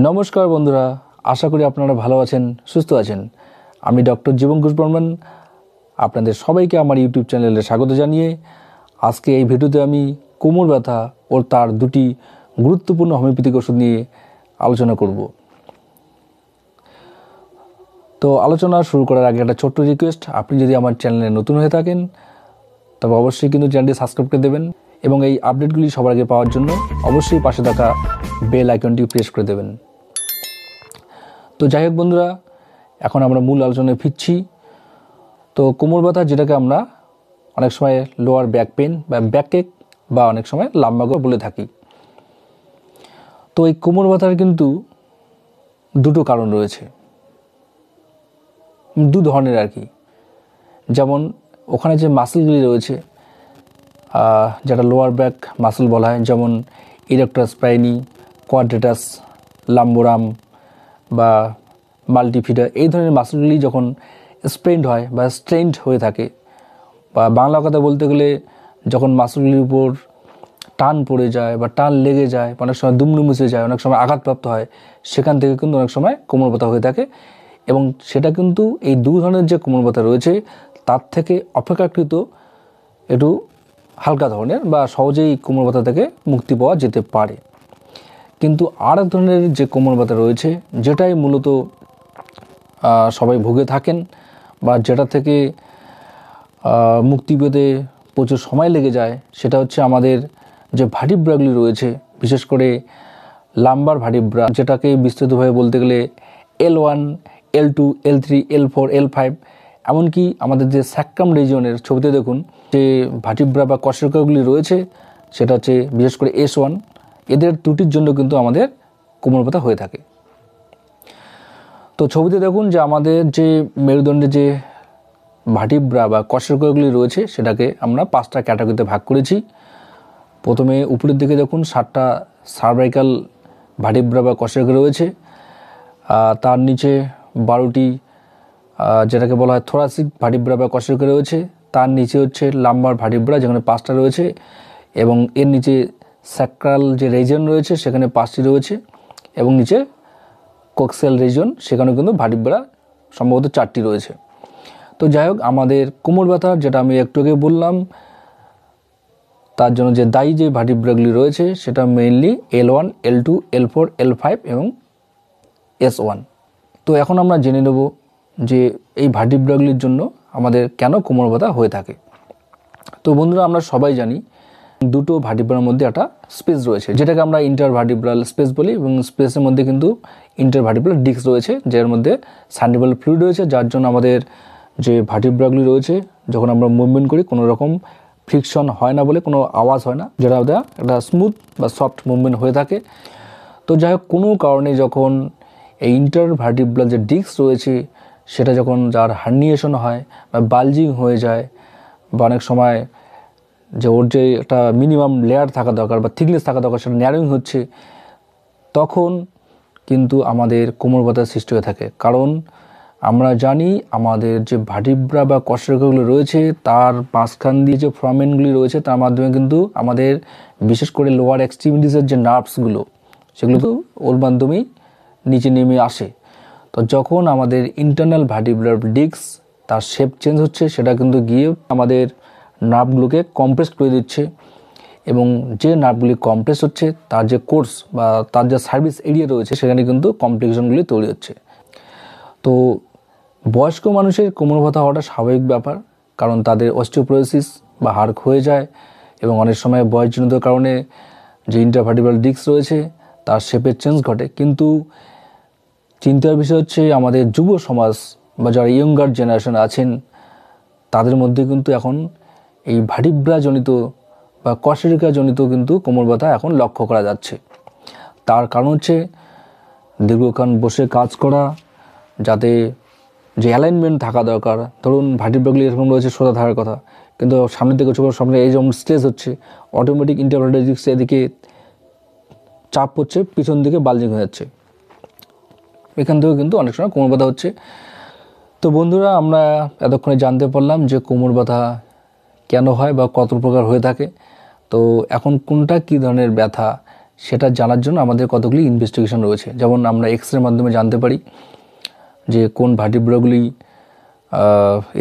নমস্কার বন্ধুরা, আশা করি আপনারা ভালো আছেন, সুস্থ আছেন। আমি ডক্টর জীবন ঘোষ বর্মন আপনাদের সবাইকে আমার ইউটিউব চ্যানেলে স্বাগত জানিয়ে আজকে এই ভিডিওতে আমি কোমর ব্যথা ও তার দুটি গুরুত্বপূর্ণ হোমিওপ্যাথিক ওষুধ নিয়ে আলোচনা করব। তো আলোচনা শুরু করার আগে একটা ছোট্ট রিকোয়েস্ট, আপনি যদি আমার চ্যানেলে নতুন হয়ে থাকেন তবে অবশ্যই কিন্তু চ্যানেলটি সাবস্ক্রাইব করে দেবেন এবং এই আপডেটগুলি সবার আগে পাওয়ার জন্য অবশ্যই পাশে থাকা বেল আইকনটি প্রেস করে দেবেন। তো যাই হোক বন্ধুরা, এখন আমরা মূল আলোচনায় ফিরছি। তো কোমর ব্যথা, যেটাকে আমরা অনেক সময় লোয়ার ব্যাক পেন বা ব্যাক এক বা অনেক সময় লাম্বাগো বলে থাকি। তো এই কোমর ব্যথার কিন্তু দুটো কারণ রয়েছে, দু ধরনের আর কি। যেমন ওখানে যে মাসেলগুলি রয়েছে, যেটা লোয়ার ব্যাক মাসেল বলা হয়, যেমন ইরেক্টাস স্পাইনি, কোয়াড্রেটাস লাম্বোরাম বা মাল্টিফিডা, এই ধরনের মাসেলগুলি যখন স্প্রেন্ড হয় বা স্ট্রেন্ড হয়ে থাকে, বা বাংলা কথা বলতে গেলে যখন মাসেলগুলির উপর টান পড়ে যায় বা টান লেগে যায়, অনেক সময় দুমড়ে মুচড়ে যায়, অনেক সময় আঘাতপ্রাপ্ত হয়, সেখান থেকে কিন্তু অনেক সময় কোমর ব্যথা হয়ে থাকে। এবং সেটা কিন্তু এই দু ধরনের যে কোমর ব্যথা রয়েছে তার থেকে অপেক্ষাকৃত একটু হালকা ধরনের বা সহজেই কোমর ব্যথা থেকে মুক্তি পাওয়া যেতে পারে। কিন্তু আর এক ধরনের যে কোমর ব্যথা রয়েছে, যেটাই মূলত সবাই ভুগে থাকেন বা যেটা থেকে মুক্তি পেতে প্রচুর সময় লেগে যায়, সেটা হচ্ছে আমাদের যে ভার্টিব্রাগুলি রয়েছে, বিশেষ করে লাম্বার ভার্টিব্রা, যেটাকে বিস্তৃতভাবে বলতে গেলে L1, L2, L3, L4, L5, এমনকি আমাদের যে স্যাক্রাম রিজিয়নের ছবিতে দেখুন যে ভার্টিব্রা বা কশেরুকাগুলি রয়েছে, সেটা হচ্ছে বিশেষ করে S1, এদের ত্রুটির জন্য কিন্তু আমাদের কোমর ব্যথা হয়ে থাকে। তো ছবিতে দেখুন যে আমাদের যে মেরুদণ্ডে যে ভার্টিব্রা বা কশেরুকাগুলি রয়েছে, সেটাকে আমরা 5টা ক্যাটাগরিতে ভাগ করেছি। প্রথমে উপরের দিকে দেখুন 7টা সার্ভাইকাল ভার্টিব্রা বা কশেরুকা রয়েছে, তার নিচে 12টি যেটাকে বলা হয় থোরাসিক ভার্টিব্রা বা কশেরুকা রয়েছে, তার নিচে হচ্ছে লাম্বার ভার্টিব্রা যেখানে 5টা রয়েছে, এবং এর নিচে স্যাক্রাল যে রিজিয়ন রয়েছে সেখানে 5টি রয়েছে, এবং নিচে কোক্সিয়াল রিজিয়ন, সেখানেও কিন্তু ভার্টিব্রা সম্ভবত 4টি রয়েছে। তো যাই হোক, আমাদের কোমর ব্যথার যেটা আমি একটু আগে বললাম, তার জন্য যে দায়ী যে ভার্টিব্রাগুলি রয়েছে সেটা mainly L1, L2, L4, L5 এবং S1। তো এখন আমরা জেনে নেব যে এই ভার্টিব্রাগুলির জন্য আমাদের কেন কোমর ব্যথা হয়ে থাকে। তো বন্ধুরা, আমরা সবাই জানি দুটো ভার্টিব্রার মধ্যে একটা স্পেস রয়েছে, যেটাকে আমরা ইন্টারভার্টিব্রাল স্পেস বলি, এবং স্পেসের মধ্যে কিন্তু ইন্টারভার্টিব্রাল ডিস্ক রয়েছে, যার মধ্যে সান্ডিবল ফ্লুইড রয়েছে, যার জন্য আমাদের যে ভার্টিব্রাগুলি রয়েছে যখন আমরা মুভমেন্ট করি কোনো রকম ফ্রিকশন হয় না, বলে কোনো আওয়াজ হয় না, যেটা আমাদের একটা স্মুথ বা সফট মুভমেন্ট হয়ে থাকে। তো যাই হোক, কোনো কারণে যখন এই ইন্টারভার্টিব্রাল যে ডিস্ক রয়েছে সেটা যখন যার হার্নিয়েশন হয় বা বালজিং হয়ে যায়, বা অনেক সময় যে ওর যে একটা মিনিমাম লেয়ার থাকা দরকার বা থিকনেস থাকা দরকার সেটা ন্যারোইং হচ্ছে, তখন কিন্তু আমাদের কোমর ব্যথার সৃষ্টি হয়ে থাকে। কারণ আমরা জানি আমাদের যে ভার্টিব্রা বা কশেরুকাগুলো রয়েছে তার মাঝখান দিয়ে যে ফ্রামেনগুলি রয়েছে, তার মাধ্যমে কিন্তু আমাদের বিশেষ করে লোয়ার এক্সট্রিমিটিসের যে নার্ভসগুলো, সেগুলো তো ওর মাধ্যমেই নিচে নেমে আসে। তো যখন আমাদের ইন্টারনাল ভার্টিব্রাল ডিস্ক তার শেপ চেঞ্জ হচ্ছে, সেটা কিন্তু গিয়ে আমাদের নার্ভগুলোকে কম্প্রেস করে দিচ্ছে, এবং যে নার্ভগুলি কম্প্রেস হচ্ছে তার যে কোর্স বা তার যে সার্ভিস এরিয়া রয়েছে সেখানে কিন্তু কমপ্লিকেশনগুলি তৈরি হচ্ছে। তো বয়স্ক মানুষের কোমর ব্যথা হওয়াটা স্বাভাবিক ব্যাপার, কারণ তাদের অস্টিওপোরোসিস বা হাড় ক্ষয়ে যায়, এবং অনেক সময় বয়সজনিত কারণে যে ইন্টারভার্টিব্রাল ডিস্ক রয়েছে তার শেপের চেঞ্জ ঘটে। কিন্তু চিন্তার বিষয় হচ্ছে আমাদের যুব সমাজ বা যারা ইয়ঙ্গার জেনারেশন আছেন তাদের মধ্যে কিন্তু এখন এই ভার্টিব্রাজনিত বা কশেরুকাজনিত কিন্তু কোমর ব্যথা এখন লক্ষ্য করা যাচ্ছে। তার কারণ হচ্ছে দীর্ঘক্ষণ বসে কাজ করা, যাতে যে অ্যালাইনমেন্ট থাকা দরকার, ধরুন ভার্টিব্রাগুলি এরকম রয়েছে সোজা থাকার কথা, কিন্তু সামনের দিকে ছোট সামনে এই যেমন স্ট্রেস হচ্ছে, অটোমেটিক ইন্টারভার্টিব্রাল ডিস্ক এদিকে চাপ হচ্ছে, পিছন দিকে বালজিং হয়ে যাচ্ছে, এখান থেকেও কিন্তু অনেক সময় কোমর ব্যথা হচ্ছে। তো বন্ধুরা, আমরা এতক্ষণে জানতে পারলাম যে কোমর ব্যথা কেন হয় বা কত প্রকার হয়ে থাকে। তো এখন কোনটা কী ধরনের ব্যথা সেটা জানার জন্য আমাদের কতগুলি ইনভেস্টিগেশন রয়েছে। যেমন আমরা এক্স-রের মাধ্যমে জানতে পারি যে কোন ভার্টিব্রাগুলি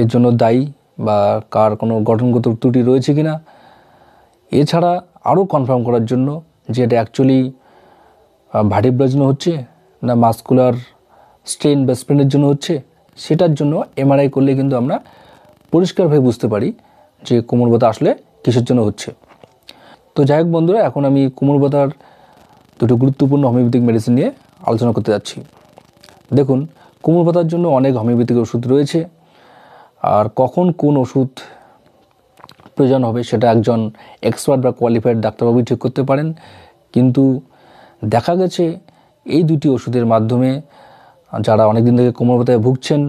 এর জন্য দায়ী বা কার কোনো গঠনগত ত্রুটি রয়েছে কি না। এছাড়া আরও কনফার্ম করার জন্য যে এটা অ্যাকচুয়ালি ভার্টিব্রার জন্য হচ্ছে না মাসকুলার স্ট্রেন বা স্প্রেনের জন্য হচ্ছে, সেটার জন্য এমআরআই করলে কিন্তু আমরা পরিষ্কারভাবে বুঝতে পারি যে কোমর ব্যথা আসলে কিসের জন্য হচ্ছে। তো যাই হোক বন্ধুরা, এখন আমি কোমর ব্যথার দুটো গুরুত্বপূর্ণ হোমিওপ্যাথিক মেডিসিন নিয়ে আলোচনা করতে যাচ্ছি। দেখুন, কোমর ব্যথার জন্য অনেক হোমিওপ্যাথিক ওষুধ রয়েছে, আর কখন কোন ওষুধ প্রয়োজন হবে সেটা একজন এক্সপার্ট বা কোয়ালিফাইড ডাক্তারবাবু ঠিক করতে পারেন। কিন্তু দেখা গেছে এই দুটি ওষুধের মাধ্যমে যারা অনেকদিন থেকে কোমর ব্যথায় ভুগছেন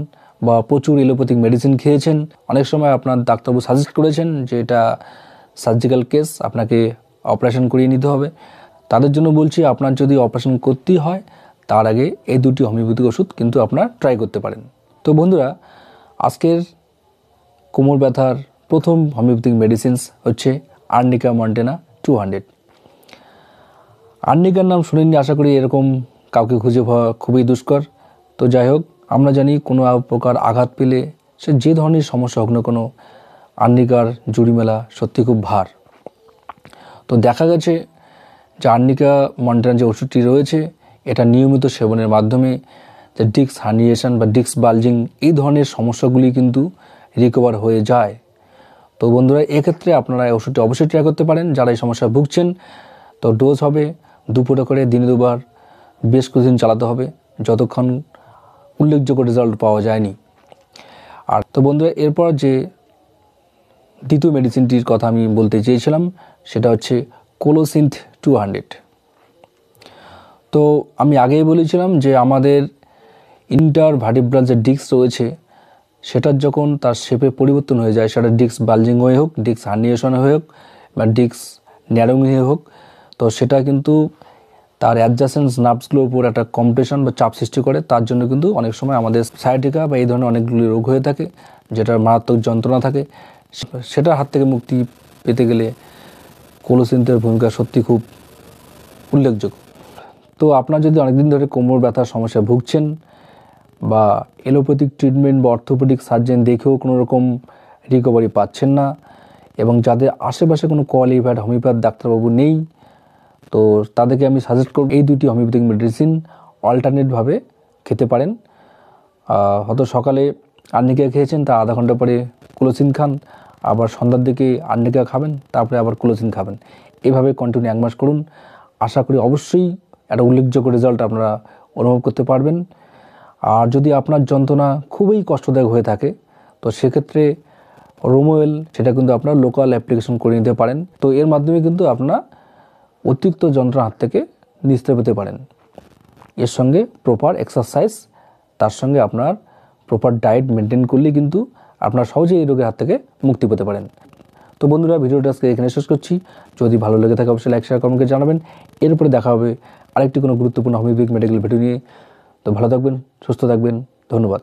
বা প্রচুর এলোপ্যাথিক মেডিসিন খেয়েছেন, অনেক সময় আপনার ডাক্তারবাবু সাজেস্ট করেছেন যে এটা সার্জিক্যাল কেস, আপনাকে অপারেশন করিয়ে নিতে হবে, তাদের জন্য বলছি আপনার যদি অপারেশন করতেই হয় তার আগে এই দুটি হোমিওপ্যাথিক ওষুধ কিন্তু আপনার ট্রাই করতে পারেন। তো বন্ধুরা, আজকের কোমর ব্যথার প্রথম হোমিওপ্যাথিক মেডিসিনস হচ্ছে আর্নিকা মন্টেনা 200। আর্নিকার নাম শুনেননি আশা করি, এরকম কাউকে খুঁজে পাওয়া খুবই দুষ্কর। তো যাই হোক, আমরা জানি কোনো প্রকার আঘাত পেলে সে যে ধরনের সমস্যা হোক না কোনো, আর্নিকার জুড়ি মেলা সত্যি খুব ভার। তো দেখা গেছে যে আর্নিকা মন্টেনা যে ওষুধটি রয়েছে এটা নিয়মিত সেবনের মাধ্যমে যে ডিস্ক হার্নিয়েশন বা ডিস্ক বালজিং এই ধরনের সমস্যাগুলি কিন্তু রিকভার হয়ে যায়। তো বন্ধুরা, এক্ষেত্রে আপনারা এই ওষুধটি অবশ্যই ট্রাই করতে পারেন যারা এই সমস্যা ভুগছেন। তো ডোজ হবে দুপুরে করে দিনে দুবার, বেশ কিছুদিন চালাতে হবে যতক্ষণ উল্লেখযোগ্য রেজাল্ট পাওয়া যায়নি। আর তো বন্ধুরা, এরপর যে দ্বিতীয় মেডিসিনটির কথা আমি বলতে চেয়েছিলাম সেটা হচ্ছে কোলোসিন্থ 200। তো আমি আগেই বলেছিলাম যে আমাদের ইন্টারভার্টিব্রাল যে ডিস্ক রয়েছে সেটার যখন তার শেপে পরিবর্তন হয়ে যায়, সেটা ডিস্ক বালজিং হয়ে হোক, ডিস্ক হার্নিয়েশনে হয়ে হোক বা ডিস্ক ন্যারোইং হয়ে হোক, তো সেটা কিন্তু তার অ্যাডজাসেন্স নার্ভসগুলোর উপর একটা কম্প্রেশন বা চাপ সৃষ্টি করে। তার জন্য কিন্তু অনেক সময় আমাদের সায়াটিকা বা এই ধরনের অনেকগুলি রোগ হয়ে থাকে, যেটার মারাত্মক যন্ত্রণা থাকে। সেটার হাত থেকে মুক্তি পেতে গেলে কোলোসিন্থের ভূমিকা সত্যি খুব উল্লেখযোগ্য। তো আপনার যদি অনেকদিন ধরে কোমর ব্যথার সমস্যায় ভুগছেন বা এলোপ্যাথিক ট্রিটমেন্ট বা অর্থোপেডিক সার্জন দেখেও কোনো রকম রিকভারি পাচ্ছেন না, এবং যাদের আশেপাশে কোনো কোয়ালিফাইড হোমিওপ্যাথ ডাক্তারবাবু নেই, তো তাদেরকে আমি সাজেস্ট করব এই দুটি হোমিওপ্যাথিক মেডিসিন অল্টারনেটভাবে খেতে পারেন। হয়তো সকালে আর্নিকা খেয়েছেন, তার আধা ঘন্টা পরে কোলোসিন খান, আবার সন্ধ্যার দিকে আর্নিকা খাবেন, তারপরে আবার কোলোসিন খাবেন। এভাবে কন্টিনিউ 1 মাস করুন, আশা করি অবশ্যই একটা উল্লেখযোগ্য রেজাল্ট আপনারা অনুভব করতে পারবেন। আর যদি আপনার যন্ত্রণা খুবই কষ্টদায়ক হয়ে থাকে তো সেক্ষেত্রে রোমোয়েল সেটা কিন্তু আপনার লোকাল অ্যাপ্লিকেশন করে নিতে পারেন। তো এর মাধ্যমে কিন্তু আপনার অতিরিক্ত যন্ত্রণার হাত থেকে নিস্তার পেতে পারেন। এর সঙ্গে প্রপার এক্সারসাইজ, তার সঙ্গে আপনার প্রপার ডায়েট মেনটেন করলে কিন্তু আপনার সহজেই এই রোগের হাত থেকে মুক্তি পেতে পারেন। তো বন্ধুরা, ভিডিওটা আজকে এখানে শেষ করছি। যদি ভালো লেগে থাকে অবশ্যই লাইক শেয়ার কমেন্টে জানাবেন। এরপরে দেখা হবে আরেকটি কোনো গুরুত্বপূর্ণ হোমিওপ্যাথিক মেডিকেল ভিডিও নিয়ে। তো ভালো থাকবেন, সুস্থ থাকবেন, ধন্যবাদ।